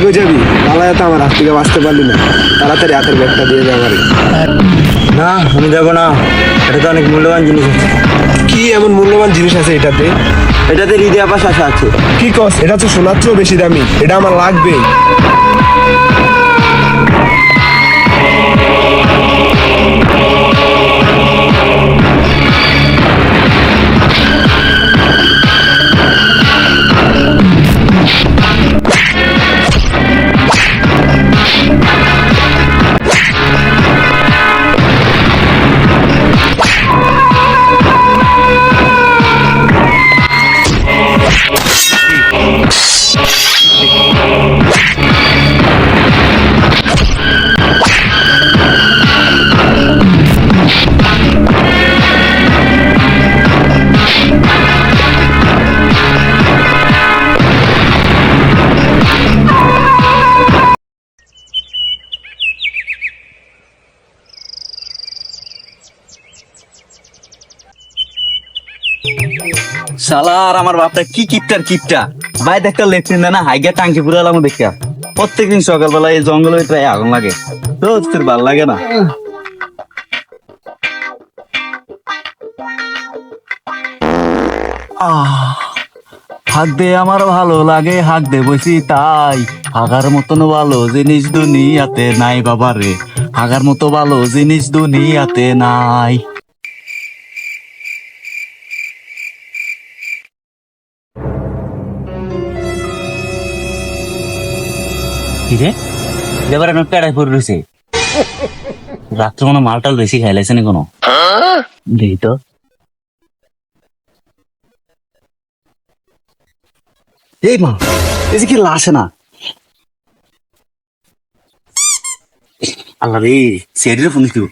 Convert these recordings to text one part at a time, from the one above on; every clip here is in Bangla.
কই যাবি? পালায় তো আমার হাত থেকে বাঁচতে পারলি না, তাড়াতাড়ি হাতের ব্যাগটা দিয়ে যা আমারে। না আমি দেবো না, এটা তো অনেক মূল্যবান জিনিস আছে। কি এমন মূল্যবান জিনিস আছে এটাতে? এটাতে হৃদয় আপার শাসা আছে। কি কস? এটা তো সোনার চেয়েও বেশি দামি, এটা আমার লাগবে। শালার আমার বাপটা কি কিপটা ভাই দেখা লেখছেন না হাইগা টাঙ্কি পুরালাম দেখা প্রত্যেকদিন সকালবেলা এই জঙ্গলে প্রায় আগুন লাগে তো তোর ভাল লাগে না। হাক দে আমার ভালো লাগে, হাক দে বসি তাই, হাগার মতন ভালো জিনিস দুনিয়াতে নাই বাবারে, হাগার মতো ভালো জিনিস দুনিয়াতে নাই। কিরে এবার আমার পেড়ায় পড়ে রয়েছে, রাত্রে কোনো মালটাল বেশি খাইলাইছে না কোনো, দেখি তো। এই মা এই যে কি লাশ না, আল্লাহ রে সেরিরে ফোন দিও।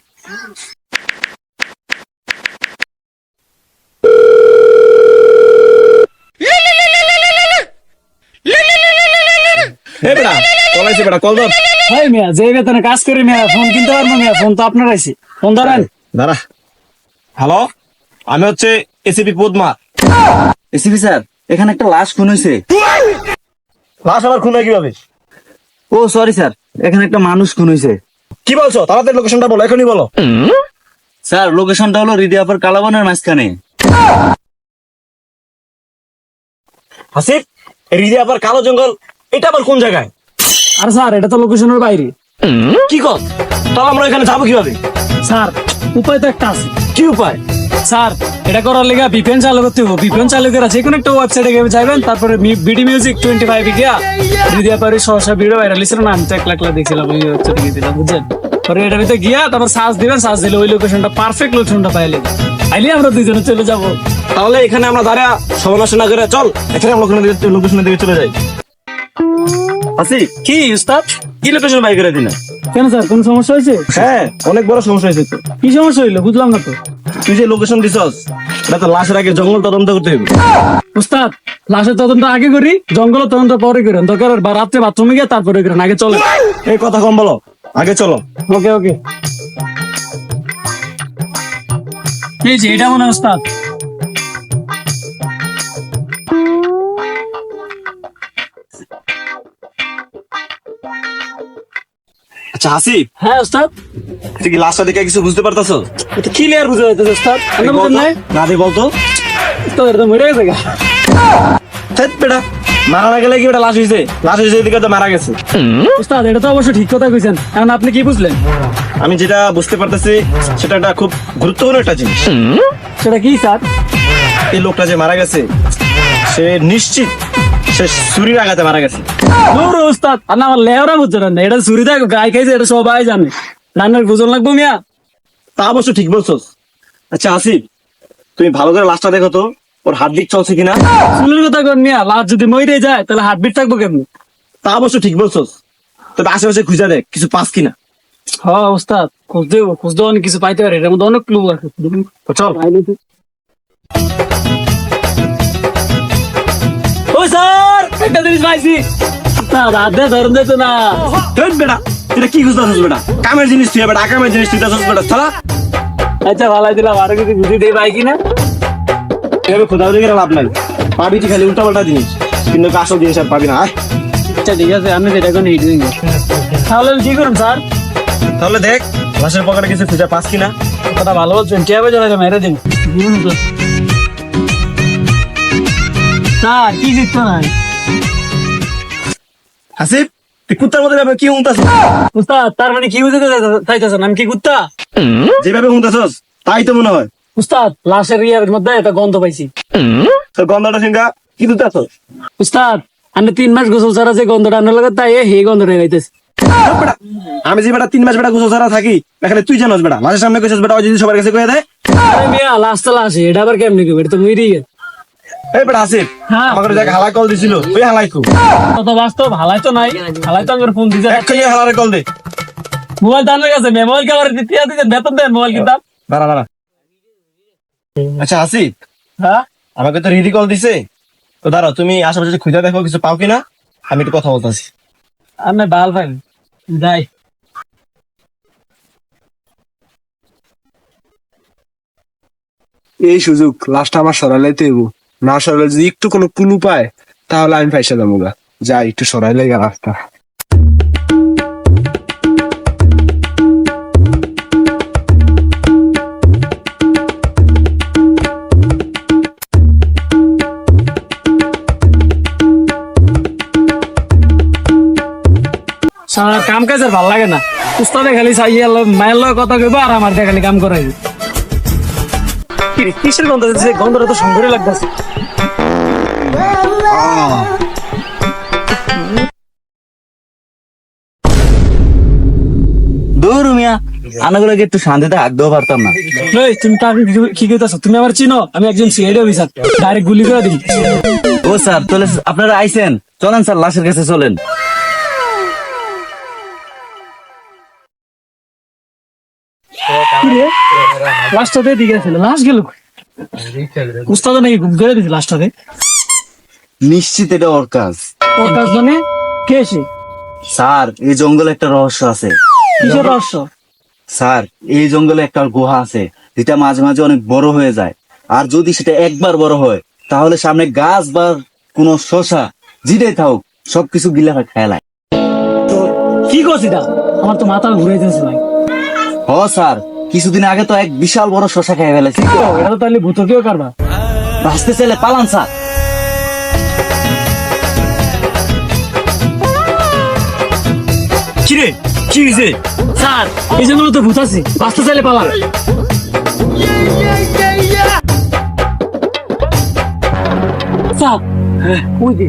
হে বেটা, কল আইছে বেটা, কল ধর। ভাই মিয়া যে বেতনে কাজ করি মিয়া ফোন কিনতে পারবো মিয়া, ফোন তো আপনার আইছে, ফোন ধরেন। দাঁড়া। হ্যালো, আমি হচ্ছে এসিপি পদ্মা। এসিপি স্যার এখানে একটা লাশ খুন হয়েছে। লাশ আবার খুন হয় কিভাবে? ও সরি স্যার, এখানে একটা মানুষ খুন হয়েছে। কি বলছো? তাড়াতাড়ি লোকেশনটা বলো, এখনই বলো। স্যার লোকেশনটা হলো হৃদয় আপার কালাবনের মাঝখানে। হাসিব, হৃদয় আবার কালো জঙ্গল, এটা আবার কোন জায়গায়? আর স্যার এটা তো লোকেশনের বাইরে। কি কর? তাহলে আমরা এখানে যাবো কিভাবে? স্যার উপায় তো একটা আছে। কি উপায়? স্যার এটা করার লেগে ভিপিএন চালু করতে হবে। ভিপিএন চালু করে যে কোনো একটা ওয়েবসাইটে গিয়ে যাবেন, তারপরে বিডি মিউজিক 25 এ গিয়া হৃদয় পারি সহসা ভিডিও ভাইরাল হয়েছিল না, আমি তো 1 লাখ দেখছিলাম ওই ওয়েবসাইটে গিয়ে দিলাম, বুঝছেন? পরে এটার ভিতরে গিয়া তারপর সার্চ দিবেন, সার্চ দিলে ওই লোকেশনটা পারফেক্ট লোকেশনটা পাইলে আইলে আমরা দুইজনে চলে যাবো। তাহলে এখানে আমরা দাঁড়া সর্বনাশ না করে চল এখানে লোকেশনের দিকে চলে যাই। আসিফ কি উস্তাদ? কি লোকেশন বাই করে দিন? কেন স্যার কোন সমস্যা হয়েছে? হ্যাঁ, অনেক বড় সমস্যা হয়েছে তো। কি সমস্যা হইলো বুঝলাম না তো। তুই যে লোকেশন দিছস, এটা তো লাশের আগে জঙ্গল তদন্ত করতে হবে। উস্তাদ লাশের তদন্ত আগে করি, জঙ্গল তদন্ত পরে করেন, দরকার বা রাত্রে বাথরুমে গিয়ে তারপরে করেন, আগে চলে। এই কথা কম বলো, আগে চলো। ওকে ওকে। এই যে এটা মনে হয় উস্তাদ। আচ্ছা হাসিব, হ্যাঁ উস্তাদ। তুই কি লাশটা দেখে কিছু বুঝতে পারতাছ? এটা ক্লিয়ার বুঝা যাইতেছে উস্তাদ। আপনি বুঝেন নাই? না দিয়ে বলতো। উস্তাদ এটা মরে গেছে গা। ধ্যাৎ বেটা, মারা না গেলে কি বেটা লাশ হয়েছে? লাশ হয়েছে এদিকে তো মারা গেছে। উস্তাদ এটা তো অবশ্য ঠিক কথা কইছেন, এখন আপনি কি বুঝলেন? আমি যেটা বুঝতে পারতেছি সেটা একটা খুব গুরুত্বপূর্ণ একটা জিনিস। সেটা কি স্যার? এই লোকটা যে মারা গেছে সে নিশ্চিত সে ছুরির আঘাতে মারা গেছে। দূর উস্তাদ, আর না আমার লেওরা বুঝছেন না, এটা চুরি থাকে গায়ে খাইছে, এটা সবাই জানে, রান্নার বুঝন লাগবো মিয়া। তা অবশ্য ঠিক বলছস। আচ্ছা আসিফ, তুমি ভালো করে লাশটা দেখো তো, ওর হার্টবিট চলছে কিনা। চুলের কথা কর মিয়া, লাশ যদি মরে যায় তাহলে হার্টবিট থাকবো কেমনি? তা অবশ্য ঠিক বলছস, তবে আশেপাশে খুঁজে দেখ কিছু পাস কিনা। হ্যাঁ উস্তাদ খোঁজ দেবো, অনেক কিছু পাইতে পারে, এটার মধ্যে অনেক ক্লু আছে। চল। ও স্যার একটা জিনিস পাইছি। না রাত দিয়ে ধরুন যেত না। ধ্যাৎ বেটা, এটা কি খুঁজতেছস বেটা? কামের জিনিস তুই বেটা, আকামের জিনিস তুই দেখছস বেটা, ছাড়া। আচ্ছা ভালো দিলাম, আরো কিছু বুঝি দেই পাই কিনা। এভাবে খোঁজা দেখে লাভ নাই, পাবি তুই খালি উল্টা পাল্টা জিনিস, কিন্তু আসল জিনিস আর পাবি না। আয় আচ্ছা ঠিক আছে, আমি যেটা এখন হিট দিন। তাহলে আমি কি করুন স্যার? তাহলে দেখ লাশের পকেটে কিছু খুঁজে পাস কিনা। কথা ভালো বলছেন, টিয়া বাজে মেরে দিন। স্যার কি জিততো না? আসিফ তুই কুত্তার মধ্যে কি হুঁতাছ? উস্তাদ তার মানে কি বুঝতে চাইতেছেন? আমি কি কুত্তা? যেভাবে হুঁতাছস তাই তো মনে হয়। উস্তাদ লাশের ইয়ার মধ্যে একটা গন্ধ পাইছি। তোর গন্ধটা সিংহা কি দুটাছ? উস্তাদ আমি 3 মাস গোসল ছাড়া যে গন্ধটা আনার লাগে তাই হে গন্ধটা গাইতেছে। আমি যে বেটা 3 মাস বেটা গোসল ছাড়া থাকি এখানে তুই জানোস বেটা লাশের সামনে কইছস বেটা, ওই যদি সবার কাছে কইয়া দেয়। আরে মিয়া লাশ তো লাশে, এটা আবার কেমনি কইবে? এটা তো মইরি গেছে। এই বেটা আসিফ হ্যাঁ আমাকে যাকে হালাই কল দিছিল ওই হালাই কো কত বাস্তব, হালাই তো নাই, হালাই তো আমার ফোন দিছে। এক্ষুনি হালারে কল দে। মোবাইল দান হয়ে গেছে, মোবাইল কে আবার দিয়া দিতেন, বেতন দেন মোবাইল কিনতাম। দাঁড়া দাঁড়া। আচ্ছা আসিফ হ্যাঁ আমাকে তো রিদি কল দিছে, তো দাঁড়াও তুমি আশেপাশে খুঁজে দেখো কিছু পাও কিনা, আমি একটু কথা বলতেছি। আমি বাল ভাই যাই। এই সুযোগ লাস্টটা আমার সরাইলাইতে হইব, না সরাইলে যদি একটু কোনো কুলু পায় তাহলে আমি ফাইসা যাবো গা। যাই একটু সরাইলে গা রাস্তা। সারা কাম কাজ আর ভাল লাগে না। উস্তাদে খালি চাইয়ে মায়ের লগে কথা কইবো আর আমার দিয়ে খালি কাম করাই। কিসের গন্ধ দিতেছে? গন্ধটা তো সুন্দরই লাগতেছে। দূর মিয়া, আনাগুলোকে একটু শান্তিতে হাত দেওয়া পারতাম না। এই তুমি তার কি কইতাছো? তুমি আমার চিনো? আমি একজন সিআইডি অফিসার, ডাইরেক্ট গুলি করে দিই। ও স্যার তাহলে আপনারা আইছেন, চলেন স্যার লাশের কাছে চলেন। লাস্টটাতে দিকে ছিল, লাশ গেল কই? উস্তাদ নাকি ঘুম করে দিছে লাস্টটাতে। নিশ্চিত এটা ওর কাজ। ওর কাজ মানে কে সে? স্যার এই জঙ্গলে একটা রহস্য আছে। কিসের রহস্য? স্যার এই জঙ্গলে একটা গুহা আছে যেটা মাঝে মাঝে অনেক বড় হয়ে যায়, আর যদি সেটা একবার বড় হয় তাহলে সামনে গাছ বা কোনো শশা যেটাই থাকুক সবকিছু গিলা খেলায়। কি করছি এটা? আমার তো মাথা ঘুরে যাচ্ছে ভাই। হ স্যার, কিছুদিন আগে তো এক বিশাল বড় শশা খেয়ে ফেলেছি। এটা তো তাহলে ভূতকেও কারবা। বাঁচতে চাইলে পালান স্যার। কিরে কি হয়েছে? স্যার এই জন্য তো ভূত আছে, বাঁচতে চাইলে পালান। স্যার ওই যে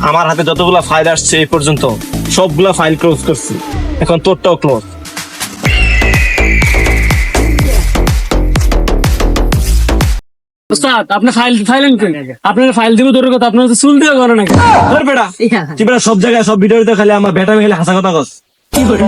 আমার হাতে যতগুলা ফাইল আসছে এই পর্যন্ত সবগুলা ফাইল ক্লোজ করছি, এখন তোরটাও ক্লোজ। উস্তাদ আপনি ফাইলেন কই? আপনার ফাইল দিব দূরের কথা, আপনার তো চুল দিয়ে করে নাকি? তোর বেটা তুই বেটা সব জায়গায় সব ভিডিওতে খালি আমার বেটা খালি হাসা কথা কস। কি করি?